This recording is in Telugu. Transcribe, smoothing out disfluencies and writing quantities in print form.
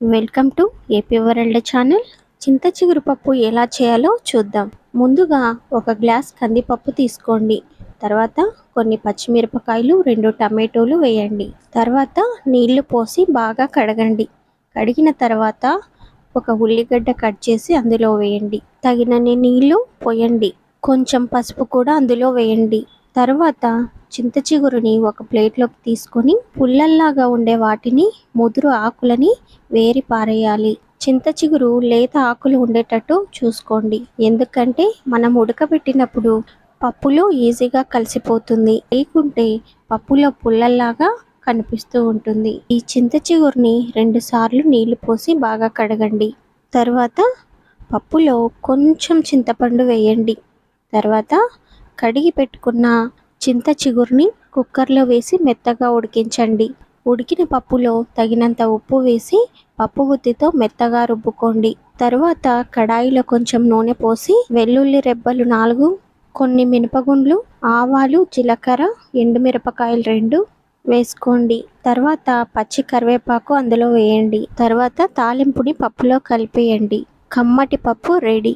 Welcome to AP world channel. చింత చిగురు పప్పు ఎలా చేయాలో చూద్దాం. ముందుగా ఒక గ్లాస్ కందిపప్పు తీసుకోండి. తర్వాత కొన్ని పచ్చిమిరపకాయలు, 2 టమాటోలు వేయండి. తర్వాత నీళ్లు పోసి బాగా కడగండి. కడిగిన తర్వాత ఒక ఉల్లిగడ్డ కట్ చేసి అందులో వేయండి. తగినన్ని నీళ్లు పోయండి. కొంచెం పసుపు కూడా అందులో వేయండి. తర్వాత చింత చిగురుని ఒక ప్లేట్లోకి తీసుకొని పుల్లల్లాగా ఉండే వాటిని, ముదురు ఆకులని వేరి పారేయాలి. చింత చిగురు లేత ఆకులు ఉండేటట్టు చూసుకోండి. ఎందుకంటే మనం ఉడకబెట్టినప్పుడు పప్పులో ఈజీగా కలిసిపోతుంది. లేకుంటే పప్పులో పుల్లల్లాగా కనిపిస్తూ ఉంటుంది. ఈ చింత చిగురుని 2 సార్లు నీళ్లు పోసి బాగా కడగండి. తర్వాత పప్పులో కొంచెం చింతపండు వేయండి. తర్వాత కడిగి పెట్టుకున్న చింత చిగురుని కుక్కర్లో వేసి మెత్తగా ఉడికించండి. ఉడికిన పప్పులో తగినంత ఉప్పు వేసి పప్పు గుత్తితో మెత్తగా రుబ్బుకోండి. తరువాత కడాయిలో కొంచెం నూనె పోసి వెల్లుల్లి రెబ్బలు 4, కొన్ని మినపగుండ్లు, ఆవాలు, జీలకర్ర, ఎండుమిరపకాయలు 2 వేసుకోండి. తర్వాత పచ్చి కరివేపాకు అందులో వేయండి. తర్వాత తాలింపుని పప్పులో కలిపేయండి. కమ్మటి పప్పు రెడీ.